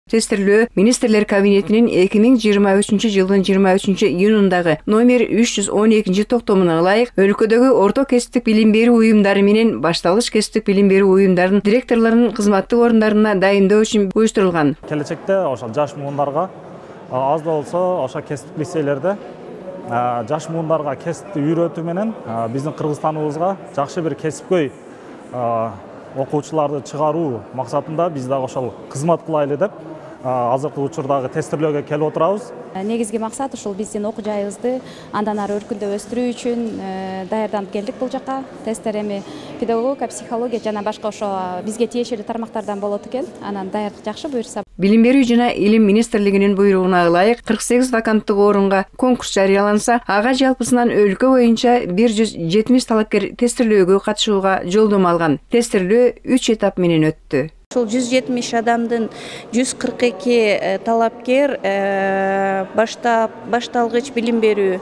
Тестирлөө Министрлер кабинетинин 2023 жылдын 23 июнундагы номер 312 токтомуна ылайык өлкөдөгү орто кесиптик билим берүү уюмдары менен башталгыч кесиптик билим берүү уюмдарынын директорлорунун кызматтык орундарына дайындоо үчүн уюштурулган. Келечекте ошол жаш муундарга аз да болсо ошо кесиптик лицейлерде жаш муундарга кесипти үйрөтүү менен биздин Кыргызстаныбызга жакшы бир кесипкөй окуучуларды чыгаруу максатында биз дагы ошол кызмат кылайлы деп азыркы учурдагы тестирлөөгө келип отурабыз. Негизги максат ушул биздин окуу жайыбызды андан ары өркүндөп өстүрүү үчүн даярданып келдик бул жака. Тесттер эми педагогика, психология жана башка ошо бизге тиешелүү тармактардан болот экен. Анан даярдык жакшы буюрса. Билим берүү жана илим министрлигинин буйругуна ылайык 48 ваканттык орунга конкурс жарыяланса, ага жалпысынан өлкө боюнча 170 талапкер тестирлөөгө катышууга жолдомо алган. Тестирлөө 3 этап менен өттү. Ошол 170 адамдын 142 талапкер башталгыч билим берүү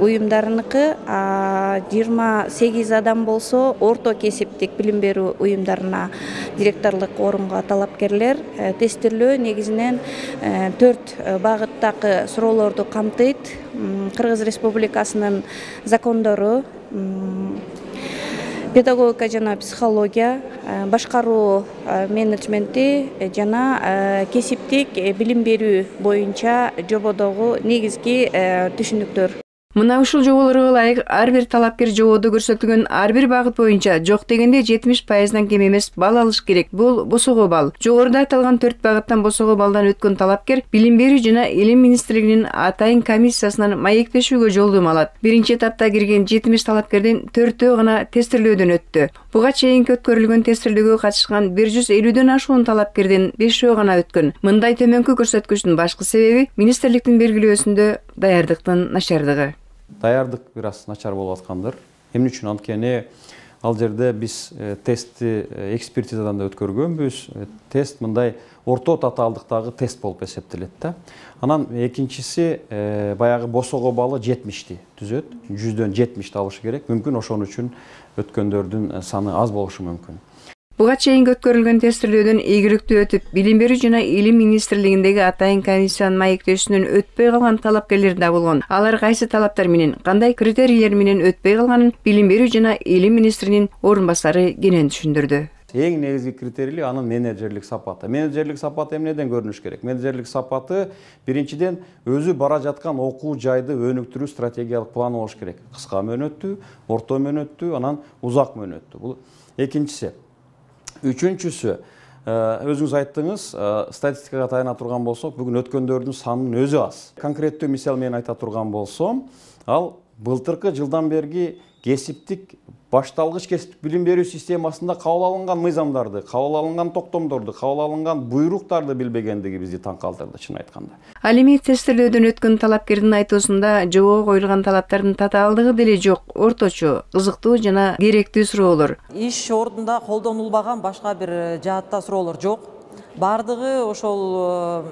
уюмдарыныкы, 28 адам болсо орто кесиптик билим берүү уюмдарына директорлук орунга талапкерлер. Тестирлөө негизинен 4 багыттагы суроолорду камтыйт. Кыргыз Республикасынын закондору, педагогика жана психология, башкаруу менеджменти жана кесиптик билим берүү боюнча жободогу негизги түшүнүктөр. Мына ушул жоболорго ылайык ар бир талапкер жободо көрсөтүлгөн ар бир багыт боюнча жок дегенде 70% кем эмес балл алыш керек. Бул босого балл. Жогоруда аталган 4 багыттан босого баллдан өткөн талапкер билим берүү жана илим министрлигинин атайын комиссиясынан маектешүүгө жолдомо алат. Биринчи этапта кирген 70 талапкерден 4-өө гана тестирлөөдөн өттү. Буга чейинки өткөрүлгөн тестирлөөгө катышкан 150дөн ашуун талапкерден 5-өө гана өткөн. Мындай төмөнкү көрсөткүчтүн башкы себеби министрликтин белгилөөсүндө даярдыктын начардыгы. Даярдык бир аз начар болуп аткандыр. Эмне үчүн? Анткени ал жерде биз тестти экспертизадан да өткөргөнбүз. Тест мындай орто татаалдыктагы тест болуп эсептелет да. Анан экинчиси баягы босого баллы 70ти түзөт. 100дөн 70 алышы керек. Мүмкүн ошон үчүн өткөндөрдүн саны аз болушу мүмкүн. Буга чейинки өткөрүлгөн тестирлөөдөн ийгиликтүү өтүп, билим берүү жана илим министрлигиндеги атайын комиссиянын маектөөсүнөн өтпөй калган талапкерлер да болгон. Алар кайсы талаптар менен, кандай критерийлер менен өтпөй калганын билим берүү жана илим министринин орун басары кенен түшүндүрдү. Эң негизги критерий анын менеджерлик сапаты. Менеджерлик сапаты эмнеден көрүнүш керек? Менеджерлик сапаты биринчиден өзү бара жаткан окуу жайды өнүктүрүү стратегиялык планы болуш керек. Кыска мөөнөттүү, орто мөөнөттүү, анан узак мөөнөттүү. Бул экинчиси. Үчүнчүсү, өзүңүз айттыңыз, статистикага таяна турган болсок, бүгүн өткөндөрдүн санынын өзү аз. Конкреттүү мисал менен айта турган болсом, ал былтыркы жылдан берги кесиптик башталгыч кесиптик билим берүү системасында кабыл алынган мыйзамдарды, кабыл алынган токтомдорду, кабыл алынган буйруктарды билбегендиги бизди таң калтырды, чын айтканда. Ал эми тестирлөөдөн өткөн талапкердин айтуусунда жобого коюлган талаптардын татаалдыгы деле жок, орточо, кызыктуу жана керектүү суроолор. Иш ордунда колдонулбаган башка бир жаатта суроолор жок. Бардыгы ошол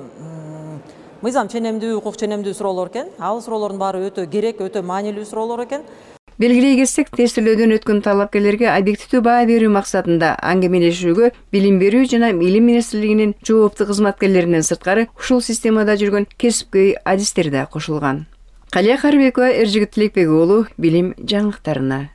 мыйзам ченемдүү, укук ченемдүү суроолор экен. Ал суроолордун баары өтө керек, өтө маанилүү суроолор экен. Белгилей кетсек, тестирлөөдөн өткөн талапкерлерге объективдүү баа берүү максатында аңгемелешүүгө билим берүү жана илим министрлигинин жооптуу кызматкерлеринен сырткары ушул системада жүргөн кесипкөй адистер да кошулган. Калия Карыбекова, Эржигит Тилекбек уулу, билим жаңылыктарына.